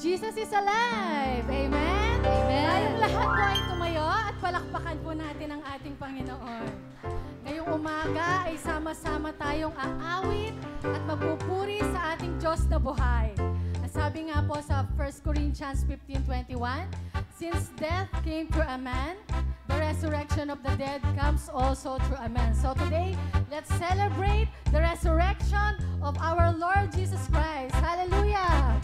Jesus is alive! Amen? Amen. Tayong lahat po ay tumayo at palakpakan po natin ang ating Panginoon. Ngayong umaga ay sama-sama tayong aawit at magpupuri sa ating Diyos na buhay. Sabi nga po sa 1 Corinthians 15:21, since death came through a man, the resurrection of the dead comes also through a man. So today, let's celebrate the resurrection of our Lord Jesus Christ. Hallelujah!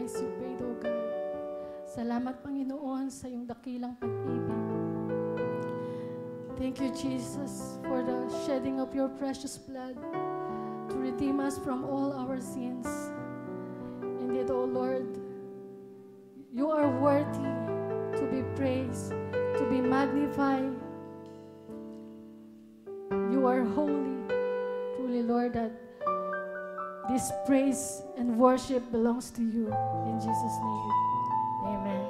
recognize your great, O God. Salamat, Panginoon, sa iyong dakilang pag-ibig. Thank you, Jesus, for the shedding of your precious blood to redeem us from all our sins. Indeed, O Lord, you are worthy to be praised, to be magnified. You are holy. Truly, Lord, that this praise and worship belongs to you. In Jesus' name, amen.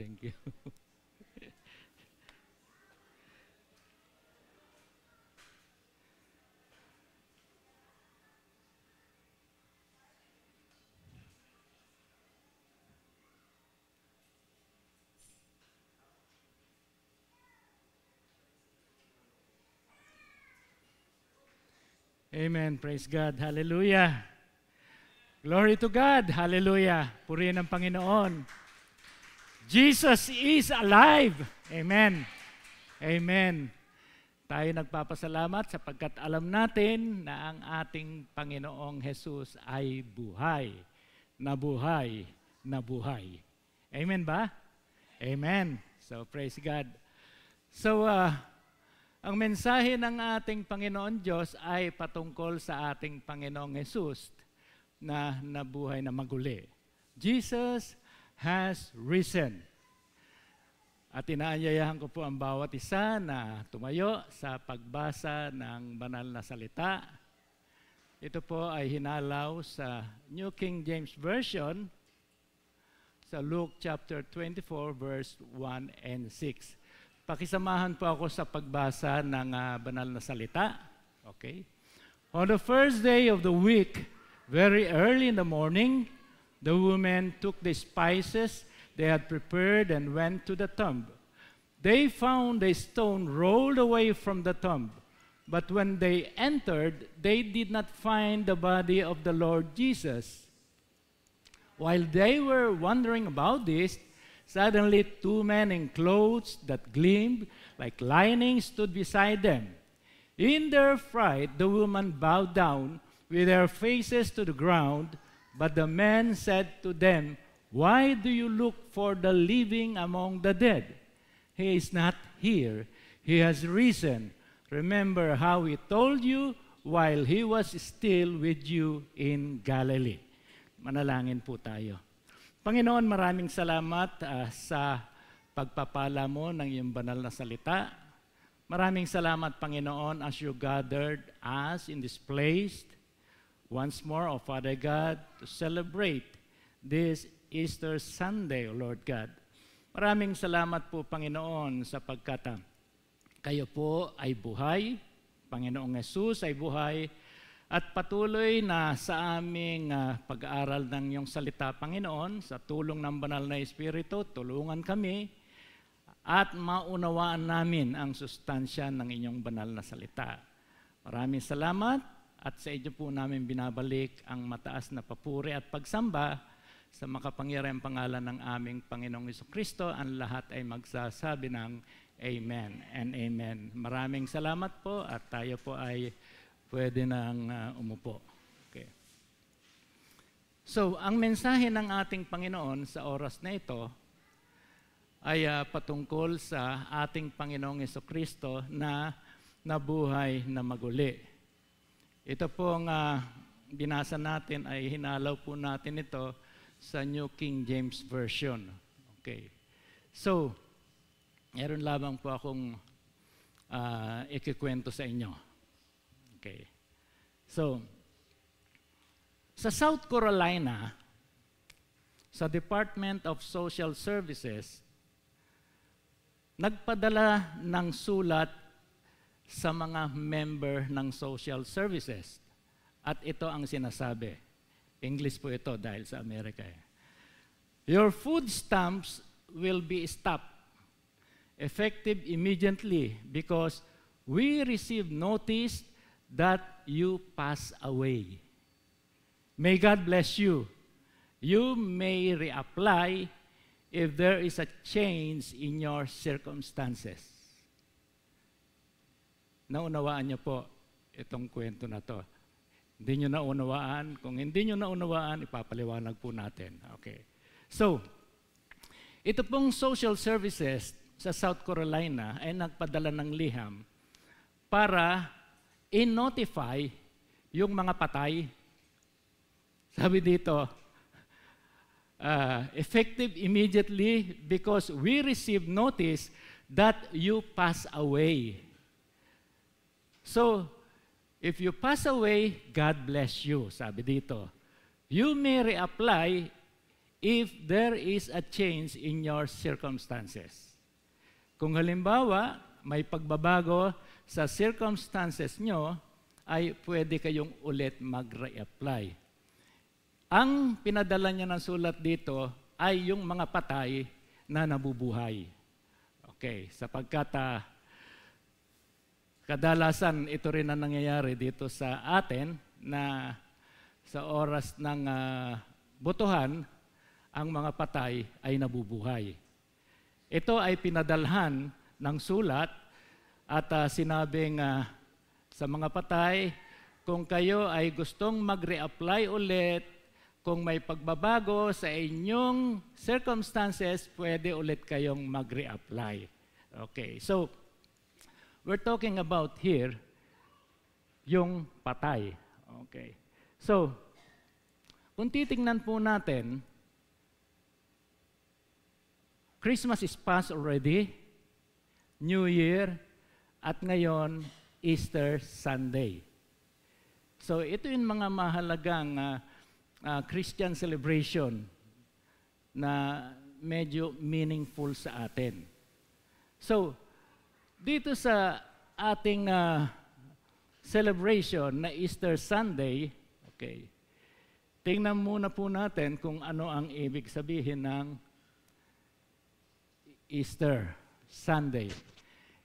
Thank you. Amen. Praise God. Hallelujah. Glory to God. Hallelujah. Purihin ang Panginoon. Jesus is alive. Amen. Amen. Tayo nagpapasalamat sapagkat alam natin na ang ating Panginoong Jesus ay buhay. Nabuhay. Nabuhay. Amen ba? Amen. So, praise God. So, ang mensahe ng ating Panginoon Diyos ay patungkol sa ating Panginoong Jesus na nabuhay na maguli. Jesus has risen. At inaanyayahan ko po ang bawat isa na tumayo sa pagbasa ng banal na salita. Ito po ay hinalaw sa New King James Version sa Luke chapter 24 verse 1 and 6. Pakisamahan po ako sa pagbasa ng banal na salita. Okay? On the first day of the week, very early in the morning, the women took the spices they had prepared and went to the tomb. They found a stone rolled away from the tomb. But when they entered, they did not find the body of the Lord Jesus. While they were wondering about this, suddenly 2 men in clothes that gleamed like lightning stood beside them. In their fright, the women bowed down with their faces to the ground, but the men said to them, "Why do you look for the living among the dead? He is not here. He has risen. Remember how he told you while he was still with you in Galilee." Manalangin po tayo. Panginoon, maraming salamat sa pagpapala mo ng iyong banal na salita. Maraming salamat, Panginoon, as you gathered us in this place once more, O Father God, to celebrate this Easter Sunday, O Lord God. Maraming salamat po, Panginoon, sapagkat kayo po ay buhay, Panginoong Jesus ay buhay, at patuloy na sa aming pag-aaral ng iyong salita, Panginoon, sa tulong ng banal na Espiritu, tulungan kami at maunawaan namin ang sustansya ng inyong banal na salita. Maraming salamat at sa inyo po namin binabalik ang mataas na papuri at pagsamba sa makapangyarihang pangalan ng aming Panginoong Jesucristo. Ang lahat ay magsasabi ng Amen and Amen. Maraming salamat po at tayo po ay pwede nang umupo. Okay. So, ang mensahe ng ating Panginoon sa oras na ito ay patungkol sa ating Panginoong Jesucristo na nabuhay na maguli. Ito pong binasa natin ay hinalaw po natin ito sa New King James Version. Okay. So, meron lamang po akong ikikwento sa inyo. Okay. So, sa South Carolina, sa Department of Social Services, nagpadala ng sulat sa mga member ng social services. At ito ang sinasabi. English po ito dahil sa Amerika. Your food stamps will be stopped effective immediately because we receive notice that you pass away. May God bless you. You may reapply if there is a change in your circumstances. Naunawaan niyo po itong kwento na to. Hindi nyo naunawaan. Kung hindi nyo naunawaan, ipapaliwanag po natin. Okay. So, ito pong social services sa South Carolina ay nagpadala ng liham para i-notify yung mga patay. Sabi dito, effective immediately because we receive notice that you pass away. So, if you pass away, God bless you. Sabi dito, you may reapply if there is a change in your circumstances. Kung halimbawa, may pagbabago sa circumstances nyo, ay pwede kayong ulit mag-reapply. Ang pinadala niya ng sulat dito ay yung mga patay na nabubuhay. Okay, sapagkat kadalasan ito rin ang nangyayari dito sa atin na sa oras ng botohan, ang mga patay ay nabubuhay. Ito ay pinadalhan ng sulat at sinabing sa mga patay, kung kayo ay gustong mag-reapply ulit, kung may pagbabago sa inyong circumstances, pwede ulit kayong mag-reapply. Okay, so we're talking about here yung patay. Okay, so kung titingnan po natin, Christmas is past already, New Year, at ngayon, Easter Sunday. So ito yung mga mahalagang Christian celebration na medyo meaningful sa atin. So, dito sa ating celebration na Easter Sunday, okay, tingnan muna po natin kung ano ang ibig sabihin ng Easter Sunday.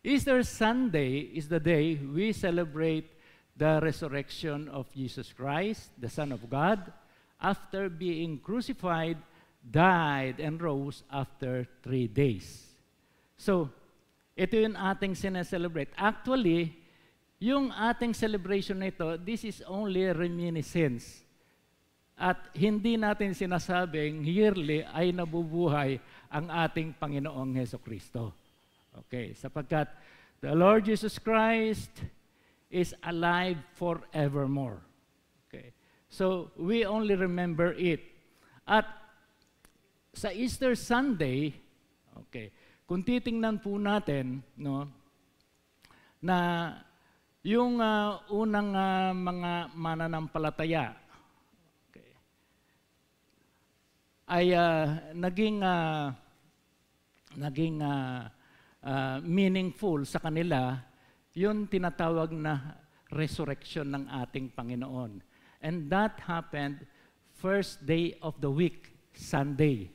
Easter Sunday is the day we celebrate the resurrection of Jesus Christ, the Son of God, after being crucified, died, and rose after 3 days. So, ito yung ating sineselebrate. Actually, yung ating celebration nito, this is only a reminiscence. At hindi natin sinasabing yearly ay nabubuhay ang ating Panginoong Hesukristo. Okay, sapagkat the Lord Jesus Christ is alive forevermore. Okay. So, we only remember it. At sa Easter Sunday, okay, kung titingnan po natin, no, na yung unang mga mananampalataya, okay, ay naging meaningful sa kanila yung tinatawag na resurrection ng ating Panginoon. And that happened first day of the week, Sunday.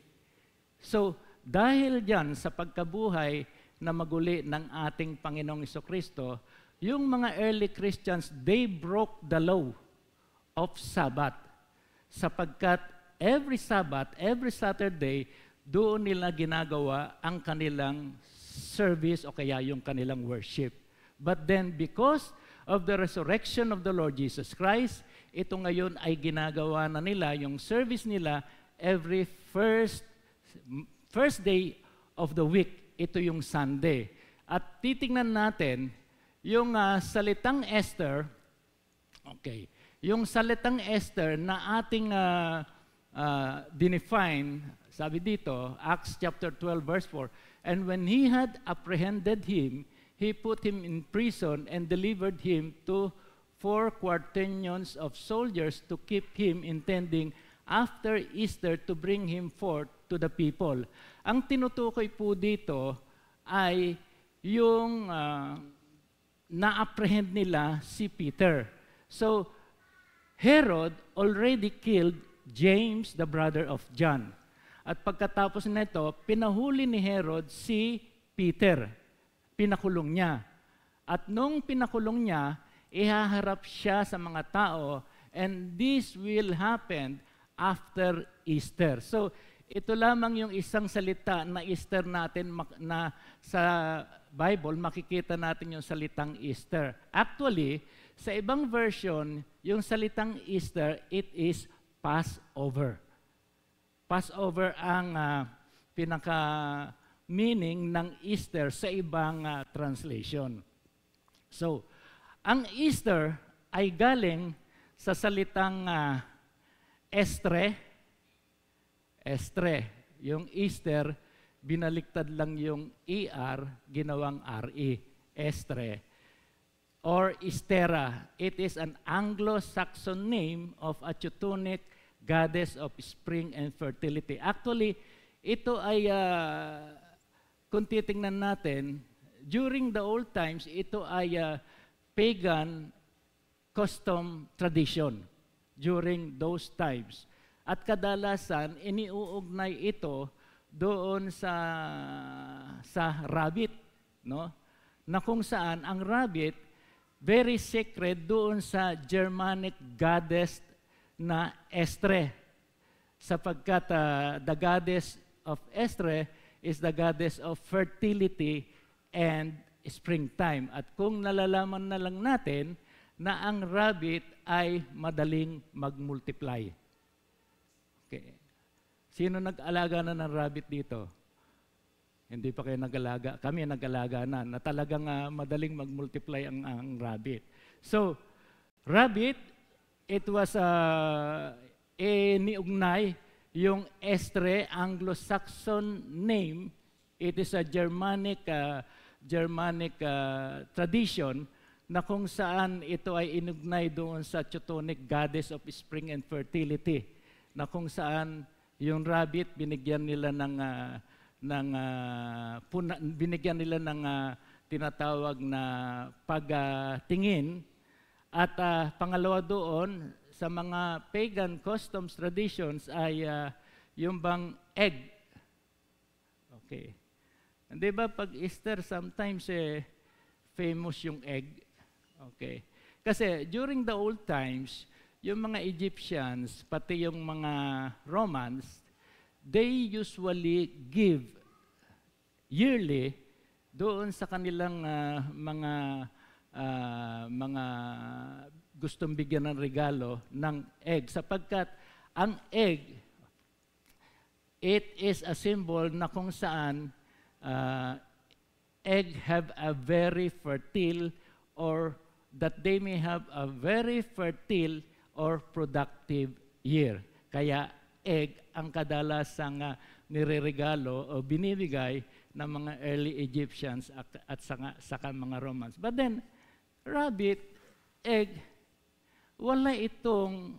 So, dahil dyan sa pagkabuhay na maguli ng ating Panginoong Jesucristo, yung mga early Christians, they broke the law of Sabbath. Sapagkat every Sabbath, every Saturday, doon nila ginagawa ang kanilang service o kaya yung kanilang worship. But then because of the resurrection of the Lord Jesus Christ, ito ngayon ay ginagawa na nila, yung service nila every first day of the week. Ito yung Sunday. At titingnan natin yung salitang Esther, okay, yung salitang Esther na ating dinefine, sabi dito, Acts chapter 12 verse 4, and when he had apprehended him, he put him in prison and delivered him to 4 quaternions of soldiers to keep him, intending after Easter to bring him forth to the people. Ang tinutukoy po dito ay yung na-apprehend nila si Peter. So, Herod already killed James, the brother of John. At pagkatapos nito, pinahuli ni Herod si Peter. Pinakulong niya. At nung pinakulong niya, ihaharap siya sa mga tao, and this will happen after Easter. So, ito lamang yung isang salita na Easter natin na sa Bible, makikita natin yung salitang Easter. Actually, sa ibang version, yung salitang Easter, it is Passover. Passover ang pinaka-meaning ng Easter sa ibang translation. So, ang Easter ay galing sa salitang estre. Estre. Yung Easter, binaliktad lang yung ER, ginawang RE. Estre. Or Estera. It is an Anglo-Saxon name of a Teutonic goddess of spring and fertility. Actually, ito ay, kung titingnan natin, during the old times, ito ay pagan custom tradition during those times. At kadalasan, iniuugnay ito doon sa rabbit, no? Na kung saan ang rabbit, very sacred doon sa Germanic goddess na Estre. Sapagkat the goddess of Estre is the goddess of fertility and springtime. At kung nalalaman na lang natin na ang rabbit ay madaling mag-multiply. Okay. Sino nag-alaga na ng rabbit dito? Hindi pa kayo nag-alaga. Kami nag-alaga na talagang madaling mag-multiply ang rabbit. So, rabbit, it was niugnay yung Estre, Anglo-Saxon name. It is a Germanic tradition na kung saan ito ay inugnay doon sa Teutonic goddess of spring and fertility, na kung saan yung rabbit binigyan nila ng tinatawag na pagtingin. At pangalawa doon, sa mga pagan customs traditions ay yung bang egg. Okay. Hindi ba pag Easter sometimes famous yung egg? Okay. Kasi during the old times, yung mga Egyptians, pati yung mga Romans, they usually give yearly doon sa kanilang mga gustong bigyan ng regalo ng egg, sapagkat ang egg, it is a symbol na kung saan egg have a very fertile, or that they may have a very fertile or productive year. Kaya egg ang kadalasang nireregalo o binibigay ng mga early Egyptians at saka mga Romans. But then, rabbit, egg, wala itong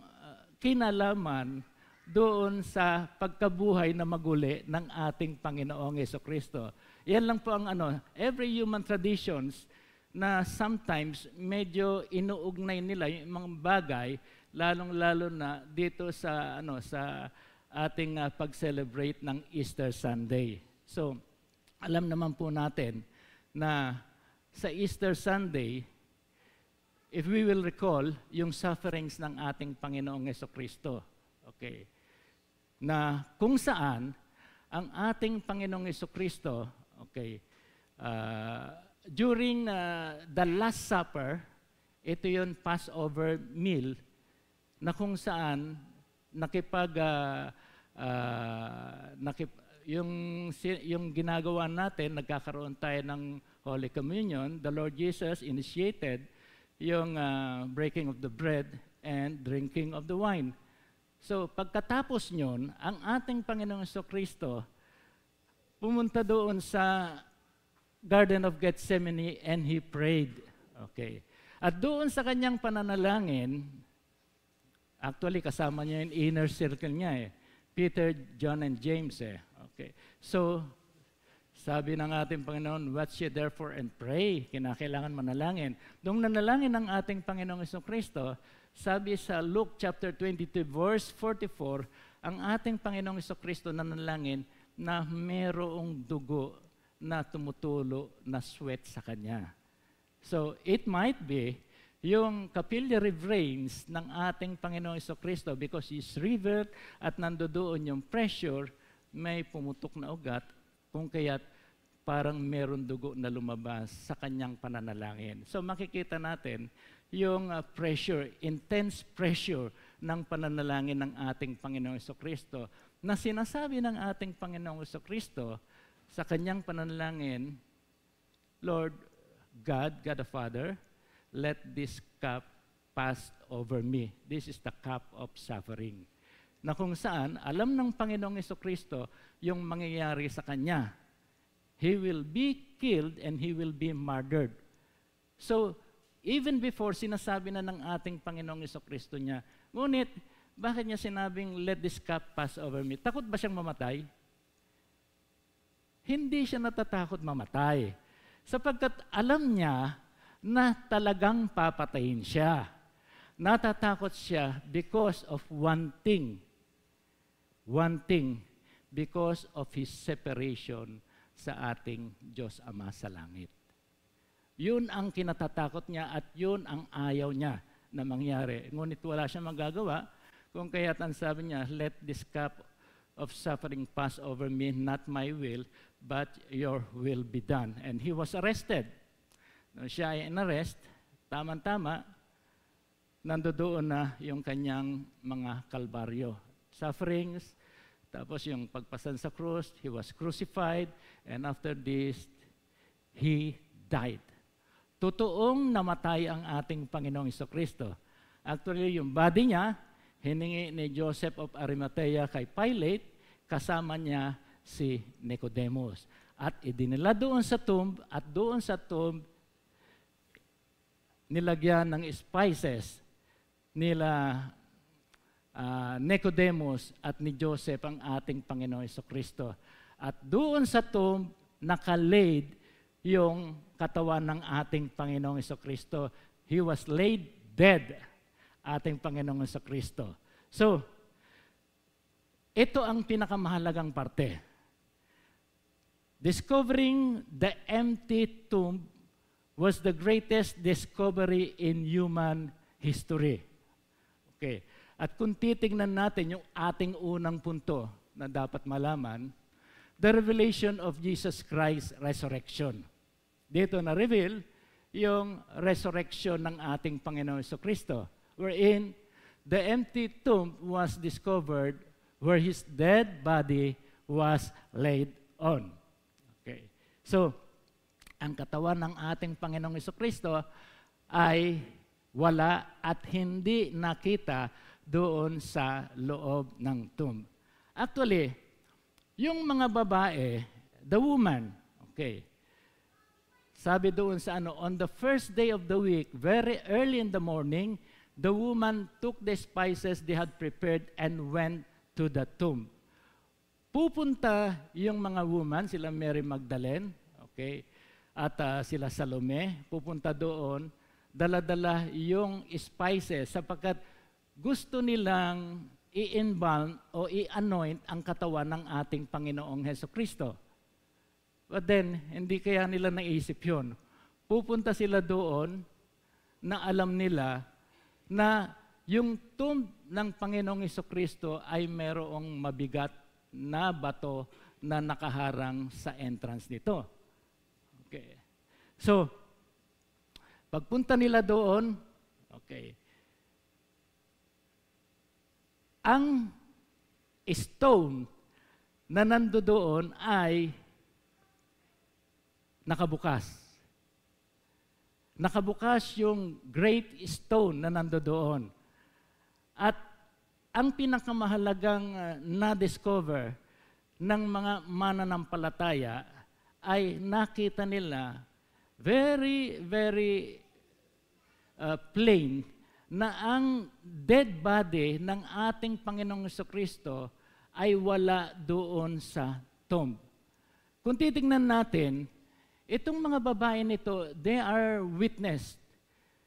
kinalaman doon sa pagkabuhay na maguli ng ating Panginoong Jesucristo. Yan lang po ang every human traditions na sometimes medyo inuugnay nila yung mga bagay, lalong-lalo na dito sa sa ating pag-celebrate ng Easter Sunday. So, alam naman po natin na sa Easter Sunday, if we will recall yung sufferings ng ating Panginoong Jesucristo, okay, na kung saan ang ating Panginoong Jesucristo, okay, during the Last Supper, ito yung Passover meal, na kung saan yung ginagawa natin, nagkakaroon tayo ng Holy Communion. The Lord Jesus initiated yung breaking of the bread and drinking of the wine. So, pagkatapos nyon, ang ating Panginoong Jesucristo pumunta doon sa Garden of Gethsemane and He prayed. Okay. At doon sa kanyang pananalangin, actually kasama niya yung inner circle niya Peter, John, and James Okay. So, sabi ng ating Panginoon, watch ye therefore and pray. Kinakailangan manalangin. Nung nanalangin ng ating Panginoong Jesucristo, sabi sa Luke chapter 22 verse 44, ang ating Panginoong Jesucristo nanalangin na merong dugo na tumutulo na sweat sa Kanya. So, it might be yung capillary veins ng ating Panginoong Jesucristo because His river at nandoon yung pressure, may pumutok na ugat, kung kaya't parang meron dugo na lumabas sa kanyang pananalangin. So makikita natin yung pressure, intense pressure ng pananalangin ng ating Panginoong Jesucristo na sinasabi ng ating Panginoong Jesucristo sa kanyang pananalangin, Lord God, God the Father, let this cup pass over me. This is the cup of suffering. Na kung saan, alam ng Panginoong Jesucristo yung mangyayari sa kanya. He will be killed and He will be murdered. So, even before, sinasabi na ng ating Panginoong Jesucristo niya, ngunit, bakit niya sinabing, let this cup pass over me? Takot ba siyang mamatay? Hindi siya natatakot mamatay. Sapagkat alam niya na talagang papatayin siya. Natatakot siya because of one thing. One thing, because of His separation sa ating Diyos Ama sa langit. Yun ang kinatatakot niya at yun ang ayaw niya na mangyari. Ngunit wala siyang magagawa kung kaya't ang sabi niya, let this cup of suffering pass over me, not my will, but your will be done. And He was arrested. Nung siya ay in-arrest, tama-tama, nandoon na yung kanyang mga kalbaryo. Sufferings, tapos yung pagpasan sa krus, He was crucified, and after this, He died. Totoong namatay ang ating Panginoong Jesucristo. Actually, yung body niya, hiningi ni Joseph of Arimathea kay Pilate, kasama niya si Nicodemus. At idinala doon sa tomb, at doon sa tomb, nilagyan ng spices nila Nicodemus at ni Joseph ang ating Panginoong Jesucristo. At doon sa tomb, nakalaid yung katawan ng ating Panginoong Jesucristo. He was laid dead, ating Panginoong Jesucristo. So, ito ang pinakamahalagang parte. Discovering the empty tomb was the greatest discovery in human history. Okay. At kung titignan natin yung ating unang punto na dapat malaman, the revelation of Jesus Christ's resurrection. Dito na-reveal yung resurrection ng ating Panginoon Jesucristo, wherein the empty tomb was discovered where His dead body was laid on. Okay. So, ang katawan ng ating Panginoong Jesucristo ay wala at hindi nakita doon sa loob ng tomb. Actually, yung mga babae, the woman, okay, sabi doon sa on the first day of the week, very early in the morning, the woman took the spices they had prepared and went to the tomb. Pupunta yung mga woman, sila Mary Magdalene, okay, at sila Salome, pupunta doon, dala-dala yung spices sapagkat gusto nilang i-embalm o i-anoint ang katawan ng ating Panginoong Jesucristo. But then, hindi kaya nila naisip yun. Pupunta sila doon na alam nila na yung tomb ng Panginoong Jesucristo ay merong mabigat na bato na nakaharang sa entrance nito. Okay. So, pagpunta nila doon, okay, ang stone na nandoon ay nakabukas. Nakabukas yung great stone na nandoon. At ang pinakamahalagang na-discover ng mga mananampalataya ay nakita nila very, very plain na ang dead body ng ating Panginoong Jesucristo ay wala doon sa tomb. Kung titingnan natin, itong mga babae nito, they are witness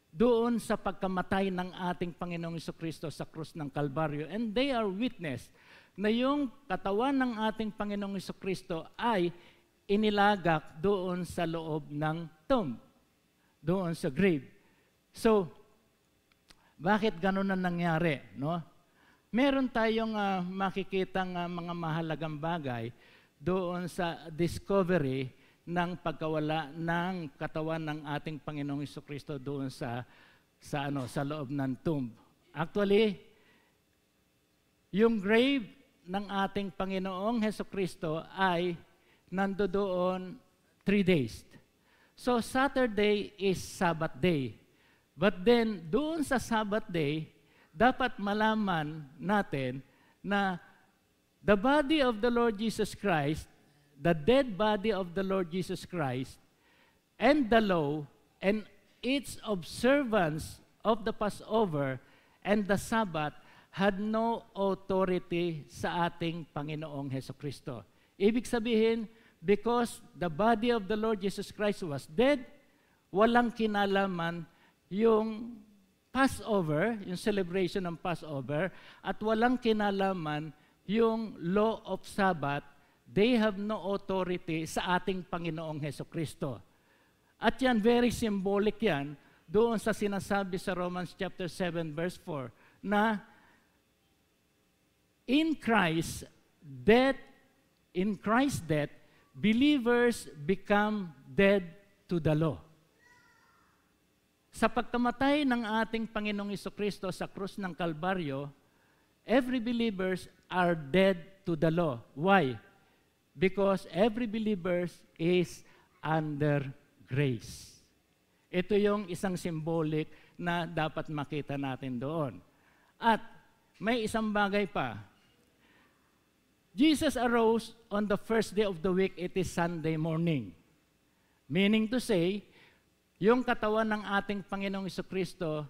doon sa pagkamatay ng ating Panginoong Jesucristo sa krus ng Kalbaryo. And they are witness na yung katawan ng ating Panginoong Jesucristo ay inilagak doon sa loob ng tomb. doon sa grave. So, bakit ganun na nangyari? No? Meron tayong makikitang mga mahalagang bagay doon sa discovery ng pagkawala ng katawan ng ating Panginoong Hesukristo doon sa loob ng tomb. Actually, yung grave ng ating Panginoong Hesukristo ay nandoon 3 days. So Saturday is Sabbath day. But then, doon sa Sabbath day, dapat malaman natin na the body of the Lord Jesus Christ, the dead body of the Lord Jesus Christ, and the law, and its observance of the Passover and the Sabbath had no authority sa ating Panginoong Hesukristo. Ibig sabihin, because the body of the Lord Jesus Christ was dead, walang kinalaman yung Passover, yung celebration ng Passover, at walang kinalaman yung law of Sabbath. They have no authority sa ating Panginoong Hesukristo. At yan, very symbolic yan, doon sa sinasabi sa Romans chapter 7 verse 4, na in Christ's death, believers become dead to the law. Sa pagkamatay ng ating Panginoong Hesukristo sa krus ng Kalbaryo, every believers are dead to the law. Why? Because every believer is under grace. Ito yung isang symbolic na dapat makita natin doon. At may isang bagay pa. Jesus arose on the first day of the week, it is Sunday morning. Meaning to say, yung katawan ng ating Panginoong Hesukristo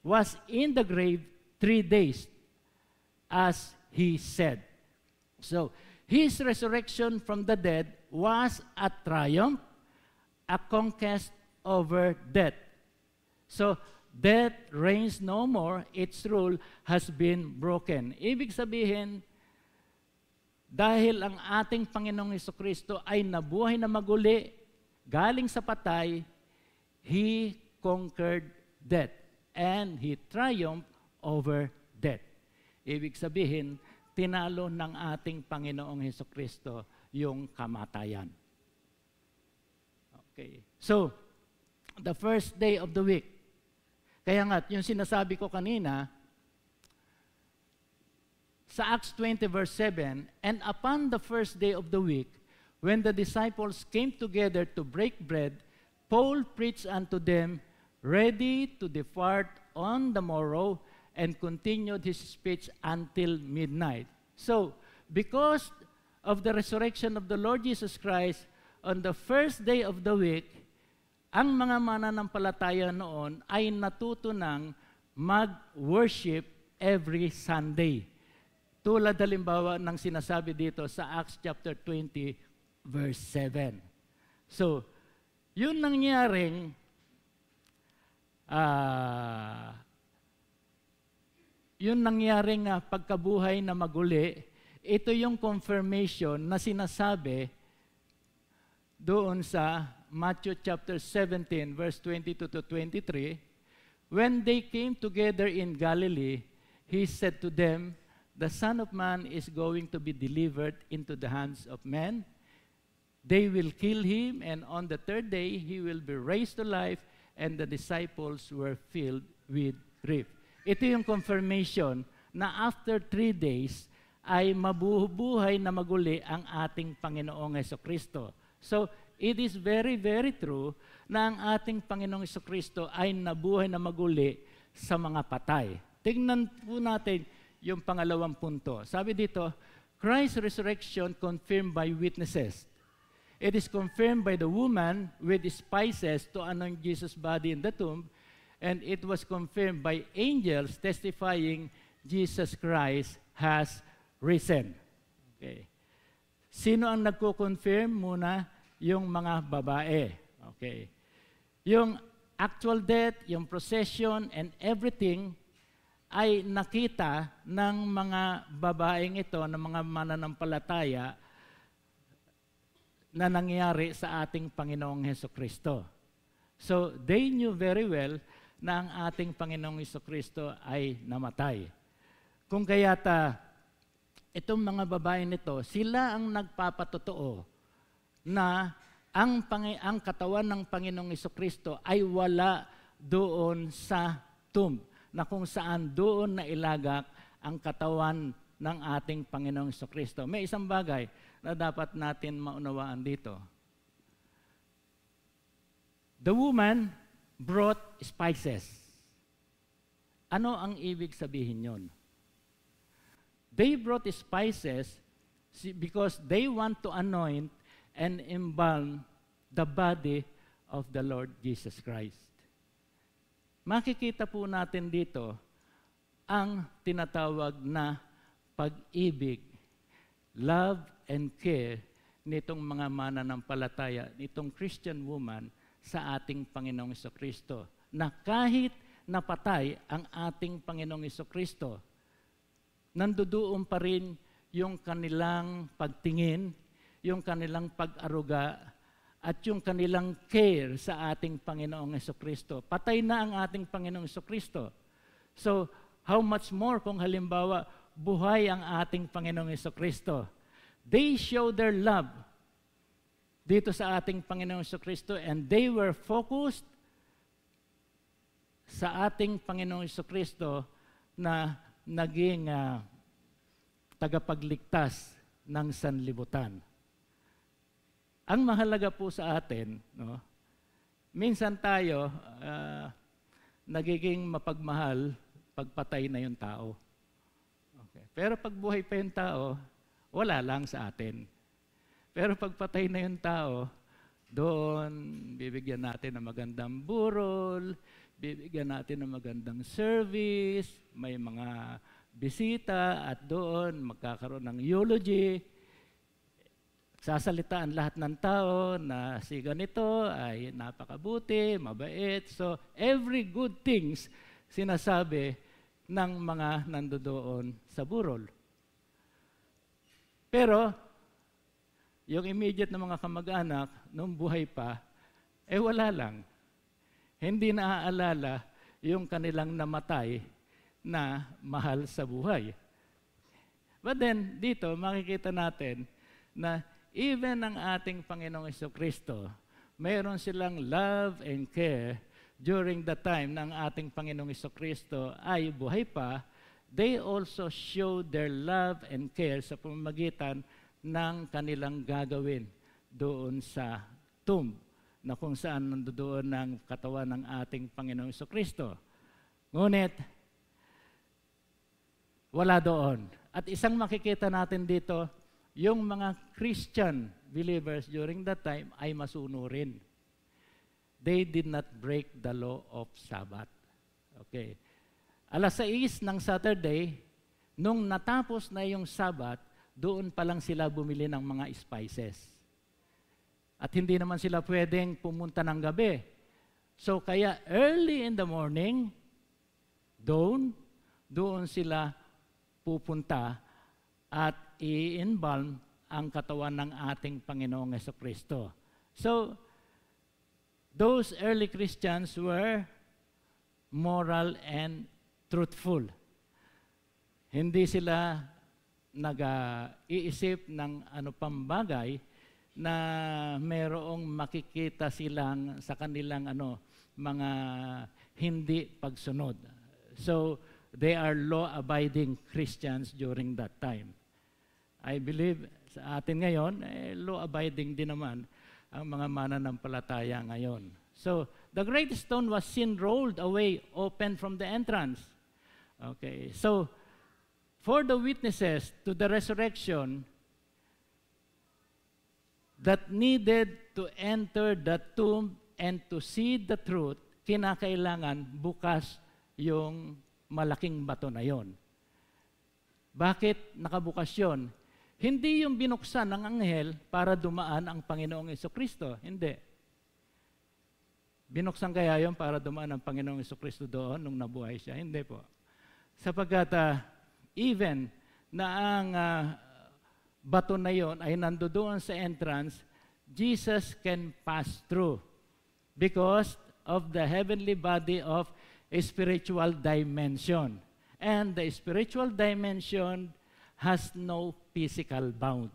was in the grave 3 days, as He said. So, His resurrection from the dead was a triumph, a conquest over death. So, death reigns no more, its rule has been broken. Ibig sabihin, dahil ang ating Panginoong Hesukristo ay nabuhay na maguli, galing sa patay, He conquered death and He triumphed over death. Ibig sabihin, tinalo ng ating Panginoong Hesukristo yung kamatayan. Okay. So, the first day of the week. Kaya nga, yung sinasabi ko kanina, sa Acts 20 verse 7, and upon the first day of the week, when the disciples came together to break bread, Paul preached unto them, ready to depart on the morrow, and continued his speech until midnight. So, because of the resurrection of the Lord Jesus Christ, on the first day of the week, ang mga mananampalataya noon ay natuto ng mag-worship every Sunday. Tulad halimbawa ng sinasabi dito sa Acts chapter 20, verse 7. So, yun nangyaring pagkabuhay na maguli, ito yung confirmation na sinasabi doon sa Matthew chapter 17, verse 22 to 23. When they came together in Galilee, He said to them, the Son of Man is going to be delivered into the hands of men. They will kill Him, and on the third day, He will be raised to life, and the disciples were filled with grief. Ito yung confirmation na after 3 days, ay mabubuhay na maguli ang ating Panginoong Hesukristo. So, it is very, very true na ang ating Panginoong Hesukristo ay nabuhay na maguli sa mga patay. Tingnan po natin yung pangalawang punto. Sabi dito, Christ's resurrection confirmed by witnesses. It is confirmed by the woman with spices to anoint Jesus' body in the tomb, and it was confirmed by angels testifying Jesus Christ has risen. Okay. Sino ang nagko-confirm muna? Yung mga babae. Okay. Yung actual death, yung procession, and everything ay nakita ng mga babaeng ito, ng mga mananampalataya na nangyari sa ating Panginoong Hesukristo. So, they knew very well na ang ating Panginoong Jesucristo ay namatay. Kung kaya't itong mga babae nito, sila ang nagpapatotoo na ang katawan ng Panginoong Jesucristo ay wala doon sa tomb, na kung saan doon na ilagak ang katawan ng ating Panginoong Jesucristo. May isang bagay na dapat natin maunawaan dito. The woman brought spices. Ano ang ibig sabihin yon? They brought spices because they want to anoint and embalm the body of the Lord Jesus Christ. Makikita po natin dito ang tinatawag na pag-ibig, love and care nitong mga mananampalataya, nitong Christian woman sa ating Panginoong Jesucristo, na kahit napatay ang ating Panginoong Jesucristo, nandoon pa rin yung kanilang pagtingin, yung kanilang pag-aruga, at yung kanilang care sa ating Panginoong Jesucristo. Patay na ang ating Panginoong Jesucristo. So, how much more kung halimbawa buhay ang ating Panginoong Jesucristo? They show their love dito sa ating Panginoong Jesucristo, and they were focused sa ating Panginoong Jesucristo na naging tagapagligtas ng sanlibutan. Ang mahalaga po sa atin, no, minsan tayo nagiging mapagmahal pagpatay na yung tao. Okay. Pero pag buhay pa yung tao, wala lang sa atin. Pero pagpatay na yung tao, doon bibigyan natin ng magandang burol, bibigyan natin ng magandang service, may mga bisita, at doon magkakaroon ng eulogy. Sasalitaan lahat ng tao na si ganito ay napakabuti, mabait. So, every good things sinasabi ng mga nandoon sa burol. Pero, yung immediate na mga kamag-anak, nung buhay pa, wala lang. Hindi naaalala yung kanilang namatay na mahal sa buhay. But then, dito, makikita natin na even ang ating Panginoong Jesucristo, mayroon silang love and care during the time na ang ating Panginoong Jesucristo ay buhay pa. They also show their love and care sa pamamagitan ng kanilang gagawin doon sa tomb, na kung saan nandoon ang katawan ng ating Panginoong Jesucristo. Ngunit, wala doon. At isang makikita natin dito, yung mga Christian believers during that time ay masunurin. They did not break the law of Sabbath. Okay. 6:00 ng Saturday, nung natapos na yung Sabbath, doon pa lang sila bumili ng mga spices. At hindi naman sila pwedeng pumunta ng gabi. So kaya early in the morning, doon sila pupunta at i-embalm ang katawan ng ating Panginoong Jesucristo. So, those early Christians were moral and truthful. Hindi sila nag-iisip ng ano pang bagay na merong makikita silang sa kanilang mga hindi pagsunod. So, they are law-abiding Christians during that time. I believe sa atin ngayon, law-abiding din naman ang mga mananampalataya ngayon. So, the great stone was seen rolled away, open from the entrance. Okay, so, for the witnesses to the resurrection that needed to enter the tomb and to see the truth, kinakailangan bukas yung malaking bato na yon. Bakit nakabukas yon? Hindi yung binuksan ng anghel para dumaan ang Panginoong Jesucristo. Hindi. Binuksan kaya yon para dumaan ang Panginoong Jesucristo doon nung nabuhay siya? Hindi po. Sapagkat even na ang bato na yon ay nandoon sa entrance, Jesus can pass through. Because of the heavenly body of a spiritual dimension. And the spiritual dimension has no physical bound.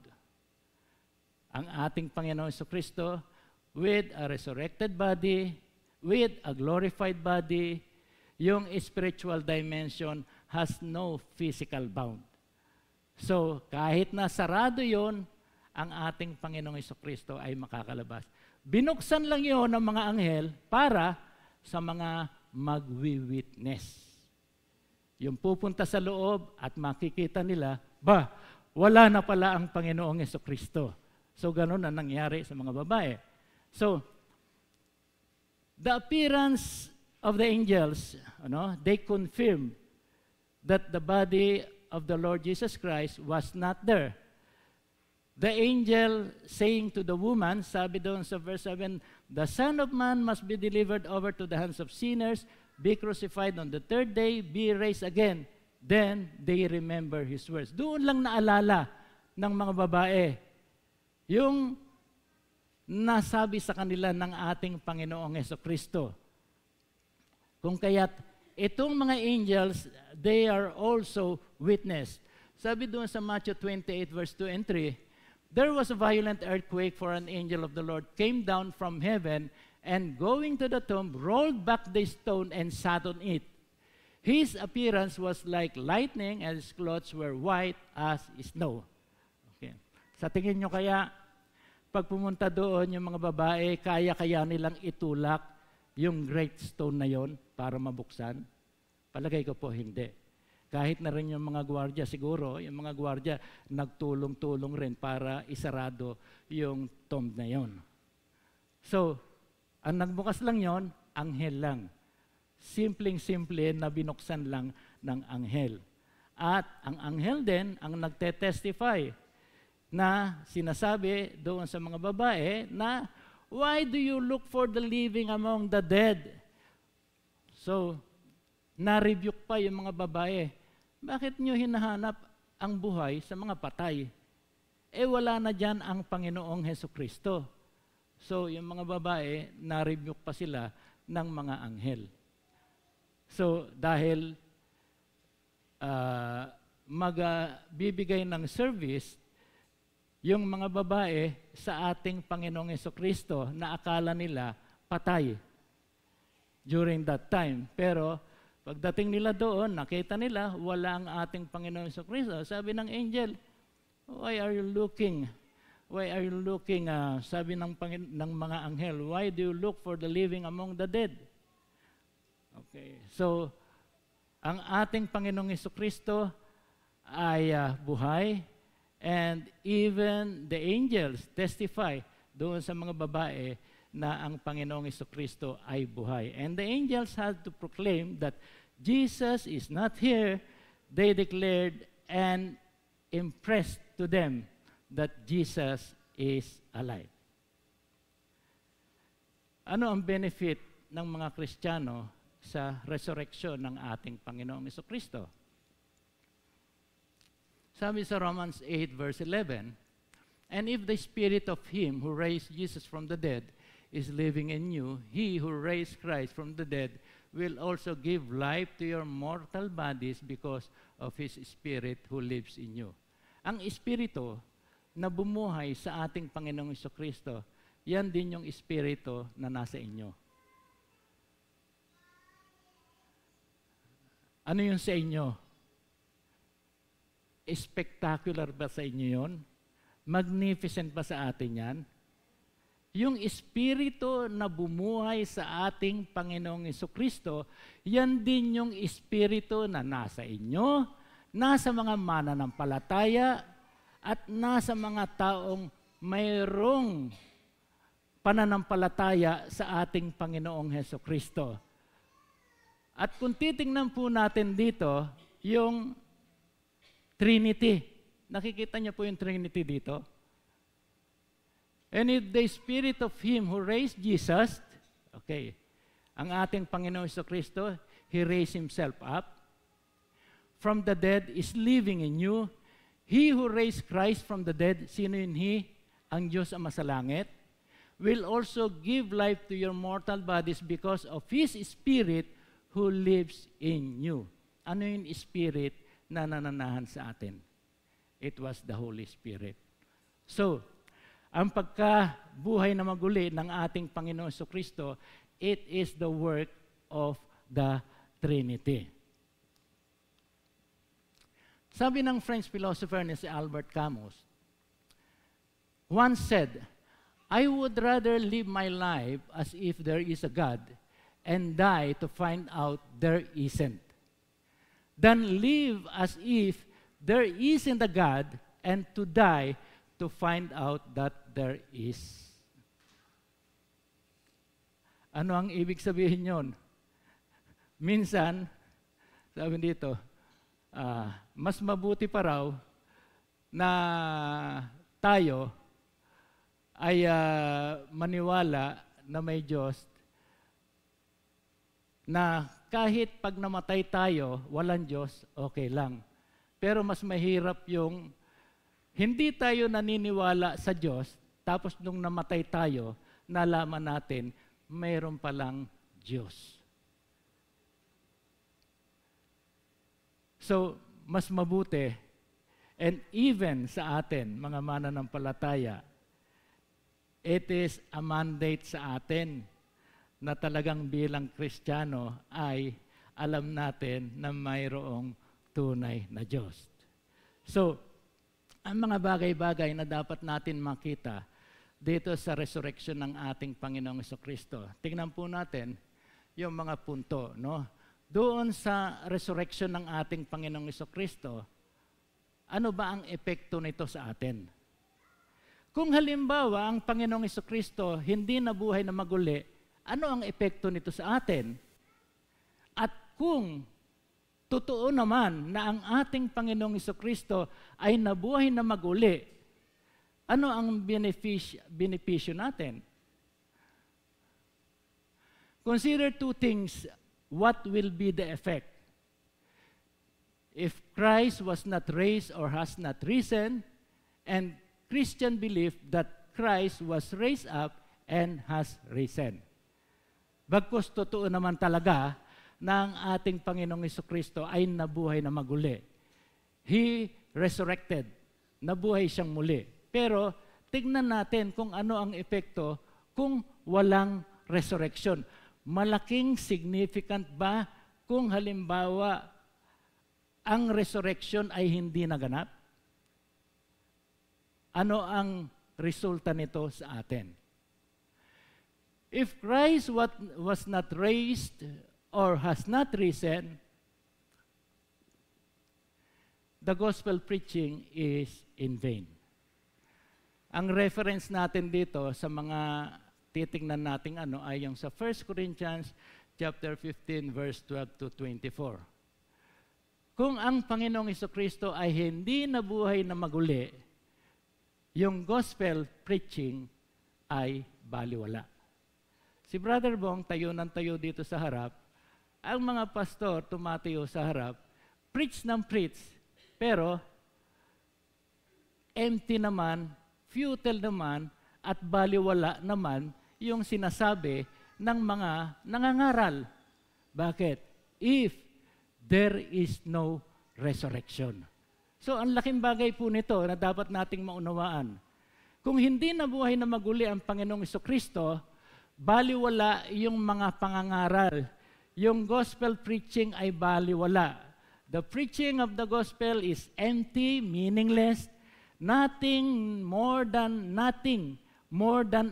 Ang ating Panginoon Jesucristo, with a resurrected body, with a glorified body, yung spiritual dimension has no physical bound. So, kahit na sarado yon, ang ating Panginoong Jesucristo ay makakalabas. Binuksan lang yon ng mga anghel para sa mga magwi-witness. Yung pupunta sa loob at makikita nila, wala na pala ang Panginoong Jesucristo. So, ganun na nangyari sa mga babae. So, the appearance of the angels, they confirm that the body of the Lord Jesus Christ was not there. The angel saying to the woman, sabi doon sa verse 7, the Son of Man must be delivered over to the hands of sinners, be crucified on the third day, be raised again. Then they remember His words. Doon lang naalala ng mga babae yung nasabi sa kanila ng ating Panginoong Jesucristo. Kung kaya't itong mga angels, they are also witness. Sabi doon sa Matthew 28 verse 2 and 3, there was a violent earthquake, for an angel of the Lord came down from heaven and going to the tomb, rolled back the stone and sat on it. His appearance was like lightning and his clothes were white as snow. Okay. Sa tingin nyo kaya, pag pumunta doon yung mga babae, kaya nilang itulak yung great stone na yon para mabuksan? Palagay ko po hindi. Kahit na rin yung mga gwardiya, siguro, yung mga gwardiya nagtulong-tulong rin para isarado yung tomb na yon. So, ang nagbukas lang yon, anghel lang. Simpleng-simple na binuksan lang ng anghel. At ang anghel din ang nagte-testify na sinasabi doon sa mga babae na, why do you look for the living among the dead? So, na-rebuke pa yung mga babae. Bakit nyo hinahanap ang buhay sa mga patay? Wala na dyan ang Panginoong Jesucristo. So, yung mga babae, na-rebuke pa sila ng mga anghel. So, dahil magbibigay ng service yung mga babae sa ating Panginoong Jesucristo na akala nila patay during that time. Pero pagdating nila doon, nakita nila wala ang ating Panginoong Jesucristo. Sabi ng angel, why are you looking? Why are you looking? Sabi ng mga anghel, why do you look for the living among the dead? Okay. So, ang ating Panginoong Jesucristo ay buhay. And even the angels testify doon sa mga babae na ang Panginoong Jesucristo ay buhay. And the angels had to proclaim that Jesus is not here. They declared and impressed to them that Jesus is alive. Ano ang benefit ng mga Kristiyano sa resurrection ng ating Panginoong Jesucristo? Sabi sa Romans 8 verse 11, and if the spirit of Him who raised Jesus from the dead is living in you, He who raised Christ from the dead will also give life to your mortal bodies because of His Spirit who lives in you. Ang Espiritu na bumuhay sa ating Panginoong Jesucristo, yan din yung Espiritu na nasa inyo. Ano yun sa inyo? Spectacular ba sa inyo yun? Magnificent ba sa atin yan? Yung Espiritu na bumuhay sa ating Panginoong Jesucristo, yan din yung Espiritu na nasa inyo, nasa mga mananampalataya, at nasa mga taong mayroong pananampalataya sa ating Panginoong Jesucristo. At kung titingnan po natin dito, yung Trinity. Nakikita niyo po yung Trinity dito? And if the Spirit of Him who raised Jesus, okay, ang ating Panginoon Jesucristo, He raised Himself up from the dead, is living in you. He who raised Christ from the dead, sino yun He? Ang Diyos Ama sa langit. will also give life to your mortal bodies because of His Spirit who lives in you. Ano yung Spirit na nananahan sa atin? It was the Holy Spirit. So, ang pagkabuhay na maguli ng ating Panginoon Jesucristo, it is the work of the Trinity. Sabi ng French philosopher na si Albert Camus, once said, I would rather live my life as if there is a God and die to find out there isn't, than live as if there isn't a God and to die to find out that there is. Ano ang ibig sabihin yon? Minsan, sabi dito, mas mabuti pa raw na tayo ay maniwala na may Diyos na kahit pag namatay tayo, walang Diyos, okay lang. Pero mas mahirap yung hindi tayo naniniwala sa Diyos, tapos nung namatay tayo, nalaman natin, mayroon palang Diyos. So, mas mabuti, and even sa atin, mga mananampalataya, it is a mandate sa atin na talagang bilang Kristiyano ay alam natin na mayroong tunay na Diyos. So, ang mga bagay-bagay na dapat natin makita dito sa resurrection ng ating Panginoong Jesucristo. Tingnan po natin yung mga punto, no? Doon sa resurrection ng ating Panginoong Jesucristo, ano ba ang epekto nito sa atin? Kung halimbawa ang Panginoong Jesucristo hindi nabuhay na maguli, ano ang epekto nito sa atin? At kung totoo naman na ang ating Panginoong Jesucristo ay nabuhay na maguli, ano ang benepisyo natin? Consider two things. What will be the effect? If Christ was not raised or has not risen, and Christian believe that Christ was raised up and has risen. Bagkus totoo naman talaga na ang ating Panginoong Jesucristo ay nabuhay na maguli. He resurrected. Nabuhay siyang muli. Pero tignan natin kung ano ang epekto kung walang resurrection. Malaking significant ba kung halimbawa ang resurrection ay hindi naganap? Ano ang resulta nito sa atin? If Christ was not raised or has not risen, the gospel preaching is in vain. Ang reference natin dito sa mga titingnan nating ay yung sa 1 Corinthians chapter 15 verse 12 to 24. Kung ang Panginoong Jesucristo ay hindi nabuhay na maguli, yung gospel preaching ay baliwala. Si Brother Bong tayo ng tayo dito sa harap, ang mga pastor tumatayo sa harap, preach ng preach, pero empty naman, futile naman, at baliwala naman yung sinasabi ng mga nangangaral. Bakit? If there is no resurrection. So, ang laking bagay po nito na dapat nating maunawaan. Kung hindi nabuhay na maguli ang Panginoong Jesucristo, baliwala yung mga pangangaral. Yung gospel preaching ay baliwala. The preaching of the gospel is empty, meaningless, nothing more than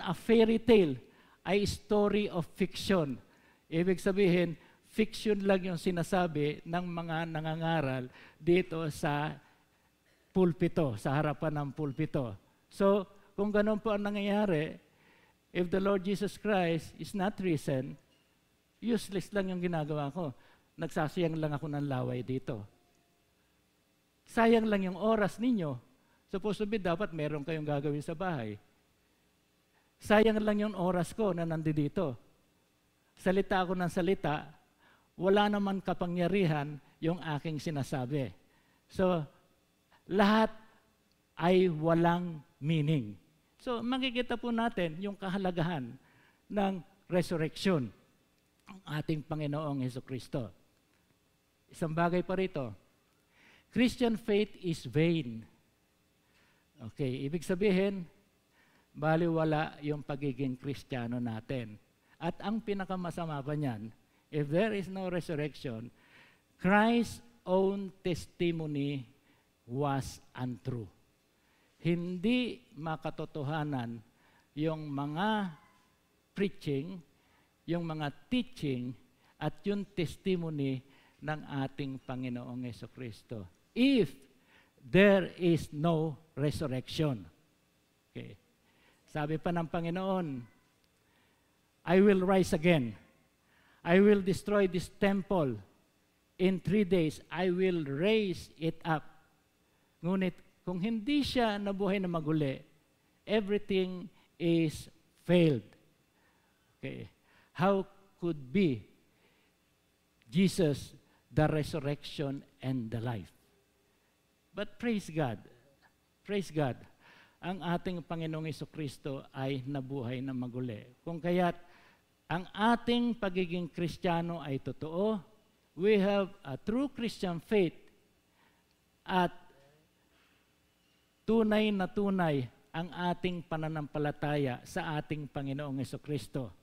a fairy tale, ay story of fiction. Ibig sabihin, fiction lang yung sinasabi ng mga nangangaral dito sa pulpito, sa harapan ng pulpito. So, kung ganun po ang nangyayari, if the Lord Jesus Christ is not risen, useless lang yung ginagawa ko. Nagsasayang lang ako ng laway dito. Sayang lang yung oras ninyo. Supposed to be, dapat meron kayong gagawin sa bahay. Sayang lang yung oras ko na nandito. Salita ako ng salita, wala naman kapangyarihan yung aking sinasabi. So, lahat ay walang meaning. So makikita po natin yung kahalagahan ng resurrection ng ating Panginoong Hesukristo. Isang bagay pa rito, Christian faith is vain. Okay, ibig sabihin, baliwala yung pagiging Kristiyano natin. At ang pinakamasama pa niyan, if there is no resurrection, Christ's own testimony was untrue. Hindi makatotohanan yung mga preaching, yung mga teaching, at yung testimony ng ating Panginoong Hesukristo. If there is no resurrection. Okay. Sabi pa ng Panginoon, I will rise again. I will destroy this temple. In 3 days, I will raise it up. Ngunit, kung hindi siya nabuhay na maguli, everything is failed. Okay. How could be Jesus the resurrection and the life? But praise God. Praise God. Ang ating Panginoong Hesukristo ay nabuhay na maguli. Kung kaya't ang ating pagiging Kristiyano ay totoo, we have a true Christian faith at tunay na tunay ang ating pananampalataya sa ating Panginoong Hesukristo.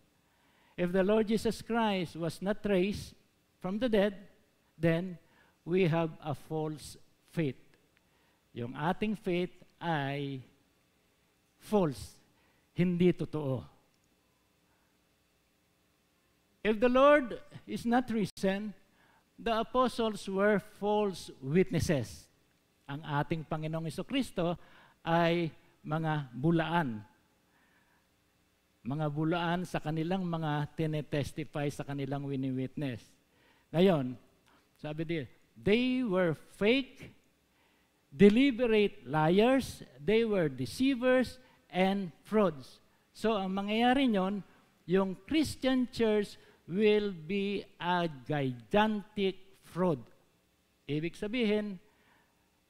If the Lord Jesus Christ was not raised from the dead, then we have a false faith. Yung ating faith ay false, hindi totoo. If the Lord is not risen, the apostles were false witnesses. Ang ating Panginoong Hesukristo ay mga bulaan. Mga bulaan sa kanilang mga tinetestify sa kanilang wini-witness. Ngayon, sabi din, they were fake, deliberate liars, they were deceivers, and frauds. So, ang mangyayari nyon, yung Christian church will be a gigantic fraud. Ibig sabihin,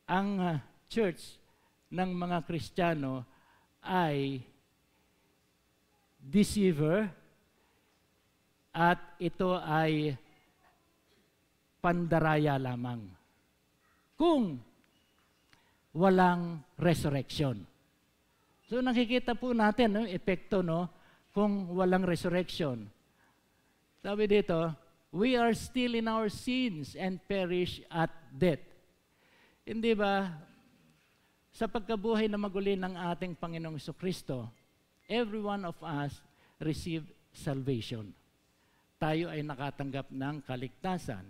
ang church ng mga Kristiyano ay deceiver at ito ay pandaraya lamang kung walang resurrection. So nakikita po natin no, epekto no, kung walang resurrection. Sabi dito, we are still in our sins and perish at death. Hindi ba, sa pagkabuhay na maguli ng ating Panginoong Hesukristo, every one of us received salvation. Tayo ay nakatanggap ng kaligtasan.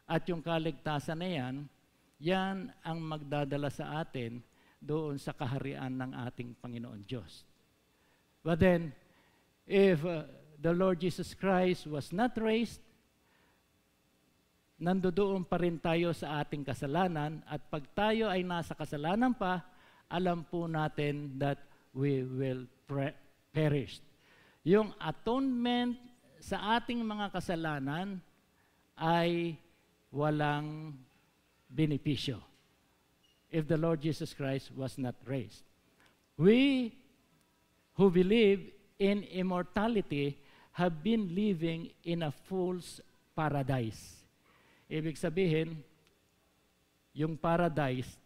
At yung kaligtasan na yan, yan ang magdadala sa atin doon sa kaharian ng ating Panginoon Diyos. But then, if the Lord Jesus Christ was not raised, nandoon pa rin tayo sa ating kasalanan at pag tayo ay nasa kasalanan pa, alam po natin that we will perish. Yung atonement sa ating mga kasalanan ay walang benepisyo if the Lord Jesus Christ was not raised. We who believe in immortality have been living in a false paradise. Ibig sabihin, yung paradise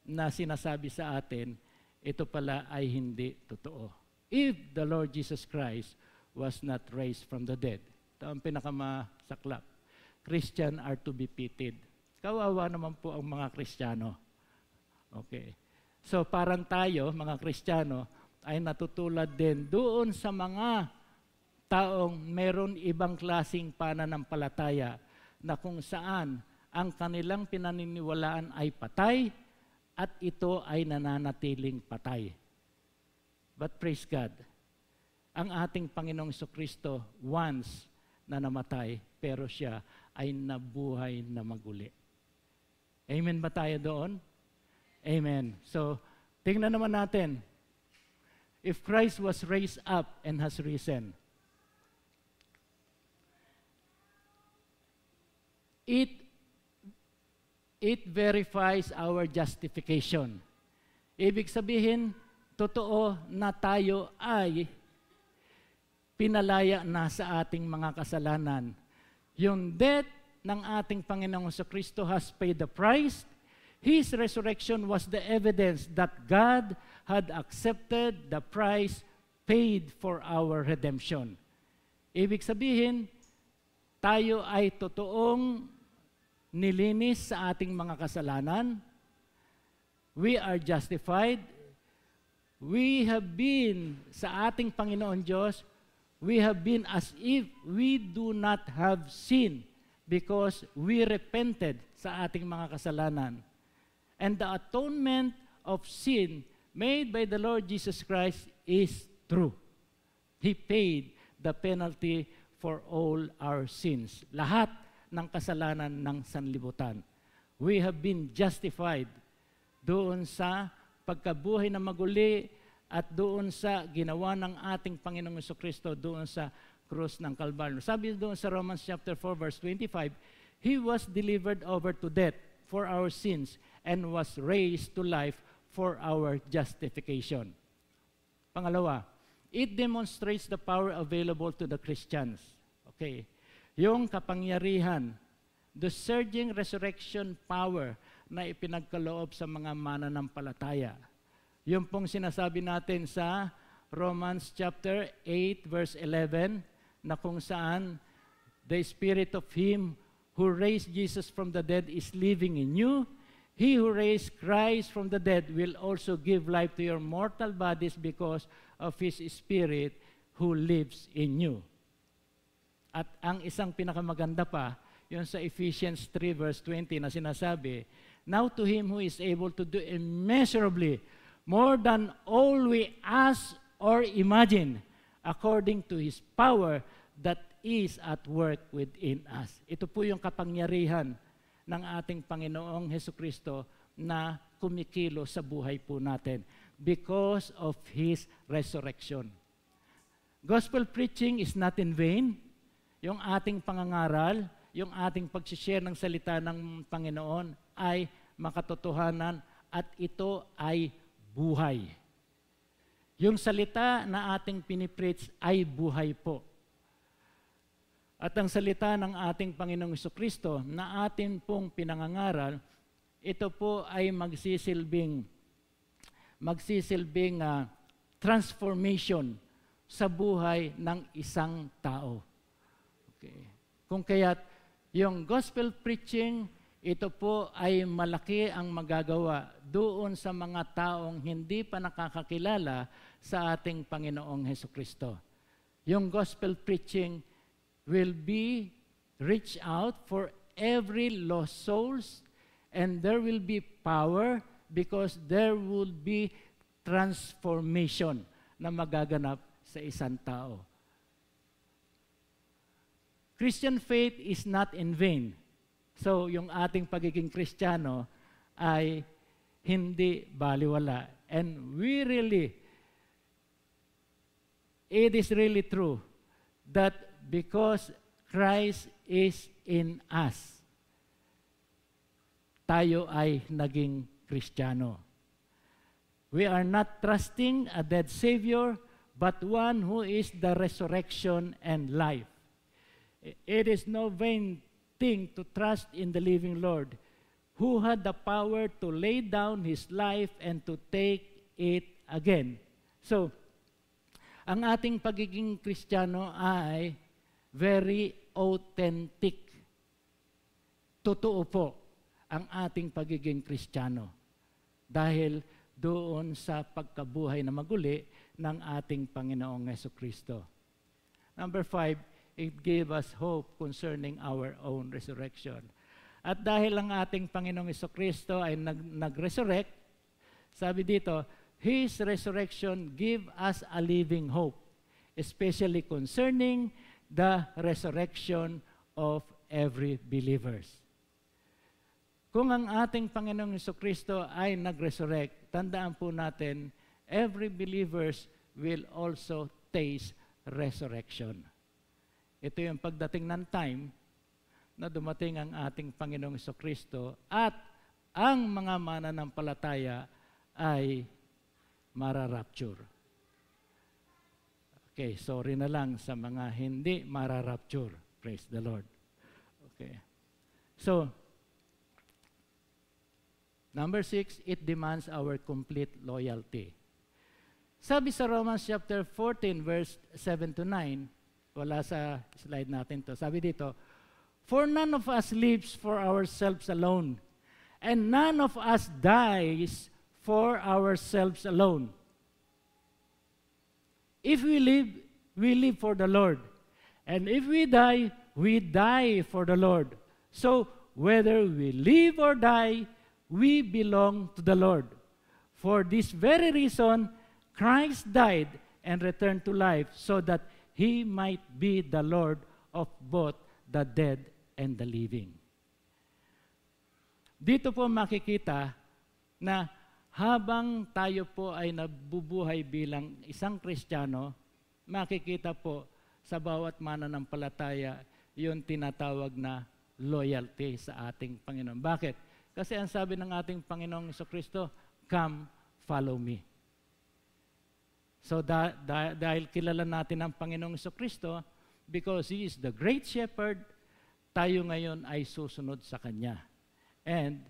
na sinasabi sa atin, ito pala ay hindi totoo. If the Lord Jesus Christ was not raised from the dead. Ito ang pinakamasaklap. Christian are to be pitied. Kawawa naman po ang mga Kristiyano. Okay. So parang tayo, mga Kristiyano, ay natutulad din doon sa mga taong meron ibang klaseng pananampalataya na kung saan ang kanilang pinaniniwalaan ay patay at ito ay nananatiling patay. But praise God, ang ating Panginoong Hesukristo once na namatay, pero siya ay nabuhay na maguli. Amen ba tayo doon? Amen. So, tingnan naman natin, if Christ was raised up and has risen, it verifies our justification. Ibig sabihin, totoo na tayo ay pinalaya na sa ating mga kasalanan. Yung death ng ating Panginoong Kristo has paid the price. His resurrection was the evidence that God had accepted the price paid for our redemption. Ibig sabihin, tayo ay totoong nilinis sa ating mga kasalanan. We are justified. We have been sa ating Panginoon Diyos, we have been as if we do not have sin because we repented sa ating mga kasalanan. And the atonement of sin made by the Lord Jesus Christ is true. He paid the penalty for all our sins. Lahat ng kasalanan ng sanlibutan. We have been justified doon sa pagkabuhay na maguli at doon sa ginawa ng ating Panginoong Jesucristo doon sa krus ng Kalbaryo. Sabi doon sa Romans chapter 4 verse 25, He was delivered over to death for our sins and was raised to life for our justification. Pangalawa, it demonstrates the power available to the Christians. Okay. Yung kapangyarihan, the surging resurrection power na ipinagkaloob sa mga mananampalataya. Yung pong sinasabi natin sa Romans chapter 8 verse 11 na kung saan the spirit of Him who raised Jesus from the dead is living in you. He who raised Christ from the dead will also give life to your mortal bodies because of His Spirit who lives in you. At ang isang pinakamaganda pa, yun sa Ephesians 3 verse 20 na sinasabi, Now to Him who is able to do immeasurably more than all we ask or imagine, according to His power that is at work within us. Ito po yung kapangyarihan ng ating Panginoong Hesukristo na kumikilo sa buhay po natin because of His resurrection. Gospel preaching is not in vain. Yung ating pangangaral, yung ating pag-share ng salita ng Panginoon ay makatotohanan at ito ay buhay. Yung salita na ating pinipreach ay buhay po. At ang salita ng ating Panginoong Jesucristo na atin pong pinangangaral, ito po ay magsisilbing transformation sa buhay ng isang tao. Okay. Kung kaya't yung gospel preaching, ito po ay malaki ang magagawa doon sa mga taong hindi pa nakakakilala sa ating Panginoong Hesukristo. Yung gospel preaching will be reach out for every lost souls, and there will be power because there will be transformation na magaganap sa isang tao. Christian faith is not in vain. So, yung ating pagiging Kristiyano ay hindi baliwala. And it is really true that because Christ is in us, tayo ay naging Kristiyano. We are not trusting a dead Savior, but one who is the resurrection and life. It is no vain thing to trust in the living Lord, who had the power to lay down His life and to take it again. So, ang ating pagiging Kristiyano ay very authentic. Totoo po ang ating pagiging Kristiyano dahil doon sa pagkabuhay na maguli ng ating Panginoong Jesucristo. Number 5, it gave us hope concerning our own resurrection. At dahil ang ating Panginoong Jesucristo ay nag-resurrect, sabi dito, His resurrection give us a living hope, especially concerning the resurrection of every believers. Kung ang ating Panginoong Jesucristo ay nag-resurrect, tandaan po natin, every believers will also taste resurrection. Ito yung pagdating ng time na dumating ang ating Panginoong Jesucristo at ang mga mananampalataya ay mararapture. Okay, sorry na lang sa mga hindi mararapture. Praise the Lord. Okay. So, number 6, it demands our complete loyalty. Sabi sa Romans chapter 14, verse 7 to 9, wala sa slide natin to. Sabi dito, for none of us lives for ourselves alone, and none of us dies for ourselves alone. If we live for the Lord. And if we die for the Lord. So, whether we live or die, we belong to the Lord. For this very reason, Christ died and returned to life so that He might be the Lord of both the dead and the living. Dito po makikita na habang tayo po ay nabubuhay bilang isang Kristiyano, makikita po sa bawat mananampalataya yung tinatawag na loyalty sa ating Panginoon. Bakit? Kasi ang sabi ng ating Panginoong Jesucristo, come, follow me. So dahil kilala natin ang Panginoong Jesucristo, because He is the great shepherd, tayo ngayon ay susunod sa Kanya. And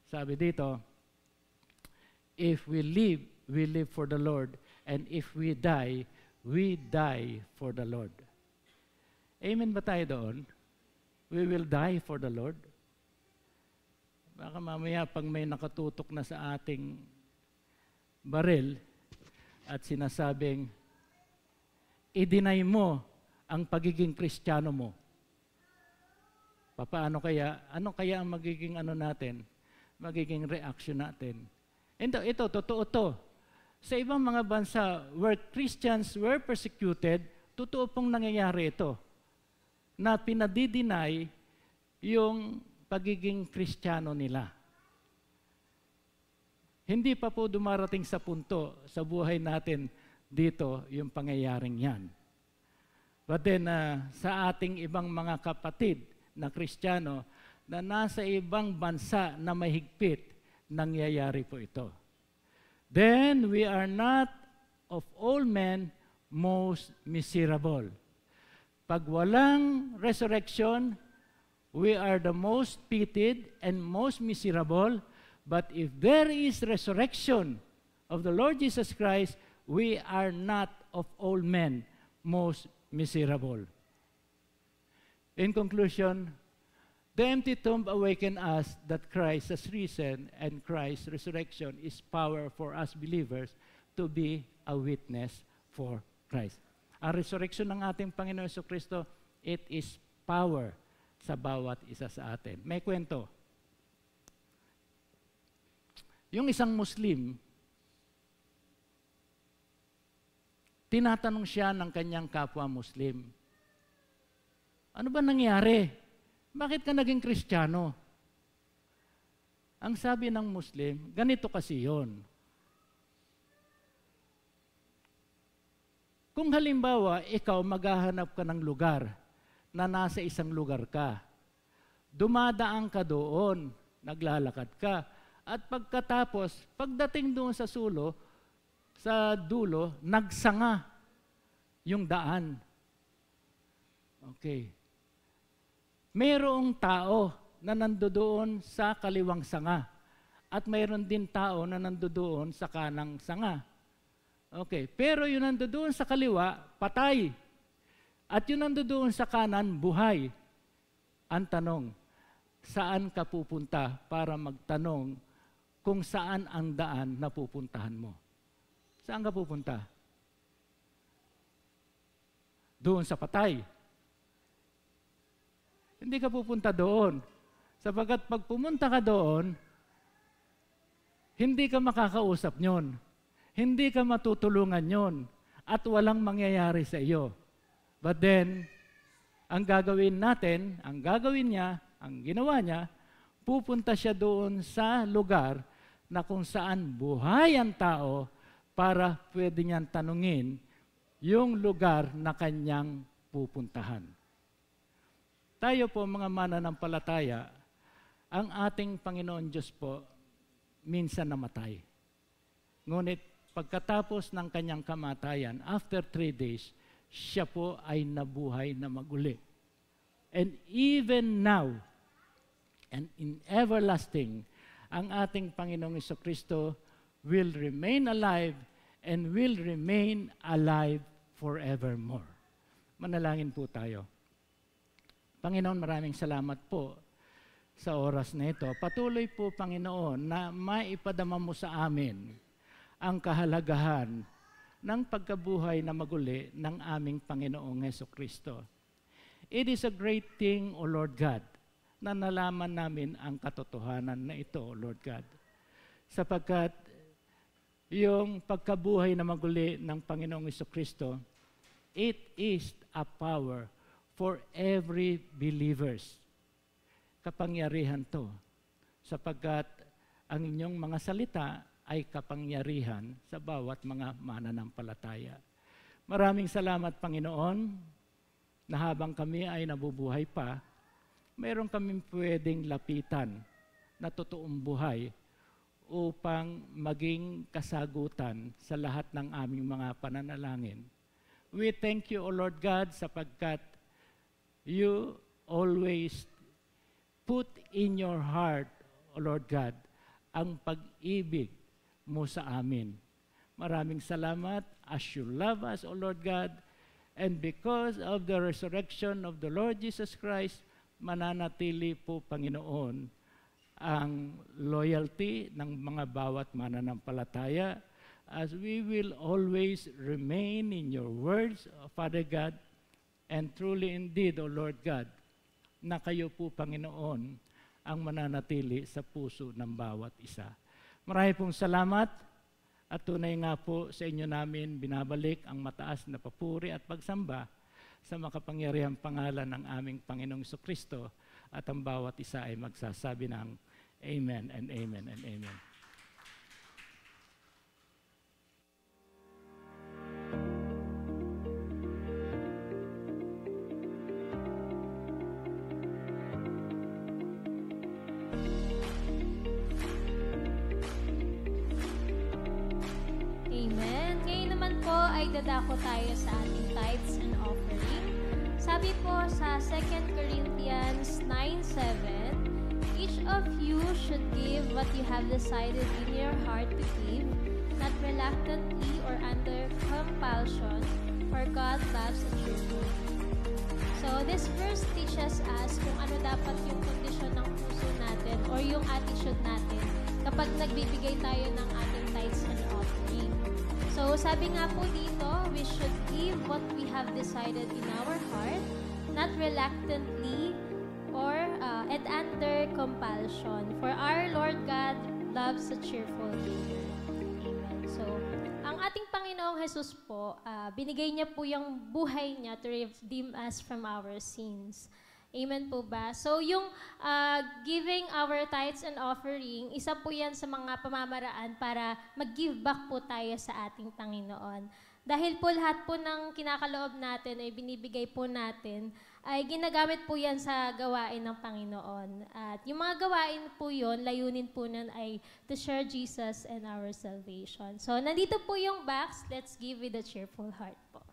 sabi dito, if we live for the Lord, and if we die for the Lord. Amen ba tayo doon? We will die for the Lord. Baka mamaya pag may nakatutok na sa ating baril at sinasabing, i-deny mo ang pagiging Kristiyano mo. Paano kaya? Ano kaya ang magiging magiging reaction natin? Ito, totoo to. Sa ibang mga bansa where Christians were persecuted, totoo pong nangyayari ito. Na pinadidinay yung pagiging Kristiyano nila. Hindi pa po dumarating sa punto sa buhay natin dito yung pangyayaring yan. But then, sa ating ibang mga kapatid na Kristiyano na nasa ibang bansa na mahigpit, nangyayari po ito. Then we are not of all men most miserable. Pag walang resurrection, we are the most pitied and most miserable. But if there is resurrection of the Lord Jesus Christ, we are not of all men most miserable. In conclusion, the empty tomb awakened us that Christ has risen, and Christ's resurrection is power for us believers to be a witness for Christ. Ang resurrection ng ating Panginoon Jesucristo, it is power sa bawat isa sa atin. May kwento. Yung isang Muslim, tinatanong siya ng kanyang kapwa Muslim, ano ba nangyari? Bakit ka naging Kristiyano? Ang sabi ng Muslim, ganito kasi yon. Kung halimbawa, ikaw maghahanap ka ng lugar na nasa isang lugar ka, dumadaan ka doon, naglalakad ka, at pagkatapos, pagdating doon sa dulo, nagsanga yung daan. Okay. Mayroong tao na nandoon sa kaliwang sanga at mayroon din tao na nandoon sa kanang sanga. Okay, pero yung nandoon sa kaliwa, patay. At yung nandoon sa kanan, buhay. Ang tanong, saan ka pupunta para magtanong kung saan ang daan na pupuntahan mo? Saan ka pupunta? Doon sa patay. Hindi ka pupunta doon. Sapagkat pag pumunta ka doon, hindi ka makakausap nyon. Hindi ka matutulungan nyon. At walang mangyayari sa iyo. But then, ang gagawin natin, ang gagawin niya, ang ginawa niya, pupunta siya doon sa lugar na kung saan buhay ang tao para pwede niyang tanungin yung lugar na kanyang pupuntahan. Tayo po mga mananampalataya, ang ating Panginoon Diyos po minsan namatay. Ngunit pagkatapos ng kanyang kamatayan, after 3 days, siya po ay nabuhay na maguli. And even now, and in everlasting, ang ating Panginoong Jesucristo will remain alive and will remain alive forevermore. Manalangin po tayo. Panginoon, maraming salamat po sa oras na ito. Patuloy po, Panginoon, na maipadama mo sa amin ang kahalagahan ng pagkabuhay na maguli ng aming Panginoong Jesucristo. It is a great thing, O Lord God, na nalaman namin ang katotohanan na ito, O Lord God. Sapagkat yung pagkabuhay na maguli ng Panginoong Jesucristo, it is a power for every believers. Kapangyarihan to, sapagkat ang inyong mga salita ay kapangyarihan sa bawat mga mananampalataya. Maraming salamat, Panginoon, na habang kami ay nabubuhay pa, mayroon kaming pwedeng lapitan na totoong buhay upang maging kasagutan sa lahat ng aming mga pananalangin. We thank you, O Lord God, sapagkat you always put in your heart, O Lord God, ang pag-ibig mo sa amin. Maraming salamat as you love us, O Lord God, and because of the resurrection of the Lord Jesus Christ, mananatili po, Panginoon, ang loyalty ng mga bawat mananampalataya as we will always remain in your words, Father God, and truly indeed, O Lord God, na kayo po, Panginoon, ang mananatili sa puso ng bawat isa. Marami pong salamat at tunay nga po sa inyo namin binabalik ang mataas na papuri at pagsamba sa makapangyarihang pangalan ng aming Panginoong Jesucristo at ang bawat isa ay magsasabi ng Amen and Amen and Amen. Amen. Ngayon naman po ay dadako tayo sa ating tithes and offering. Sabi po sa 2 Corinthians 9:7, each of you should give what you have decided in your heart to give, not reluctantly or under compulsion, for God loves a cheerful giver. So this verse teaches us kung ano dapat yung kondisyon ng puso natin or yung attitude natin kapag nagbibigay tayo ng ating tithes and offering. So sabi nga po dito, we should give what we have decided in our heart, not reluctantly or and under compulsion. For our Lord God loves a cheerful giver. Amen. So, ang ating Panginoong Jesus po, binigay niya po yung buhay niya to redeem us from our sins. Amen po ba? So, yung giving our tithes and offering, isa po yan sa mga pamamaraan para mag-give back po tayo sa ating Panginoon. Dahil po lahat po ng kinakaloob natin ay binibigay po natin, ay ginagamit po yan sa gawain ng Panginoon. At yung mga gawain po yun, layunin po nun ay to share Jesus and our salvation. So, nandito po yung box. Let's give with a cheerful heart po.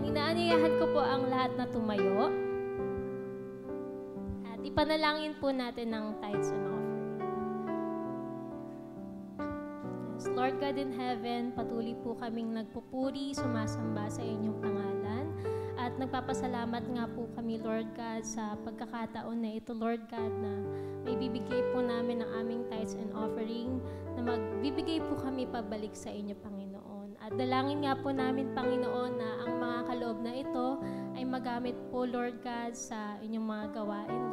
Inaanyayahan ko po ang lahat na tumayo. At ipanalangin po natin ang tithes and offering. Yes, Lord God in heaven, patuloy po kaming nagpupuri, sumasamba sa inyong pangalan. At nagpapasalamat nga po kami, Lord God, sa pagkakataon na ito, Lord God, na may bibigay po namin ang aming tithes and offering, na magbibigay po kami pabalik sa inyo, Panginoon. At dalangin nga po namin, Panginoon, na ang mga kaloob na ito ay magamit po, Lord God, sa inyong mga gawain.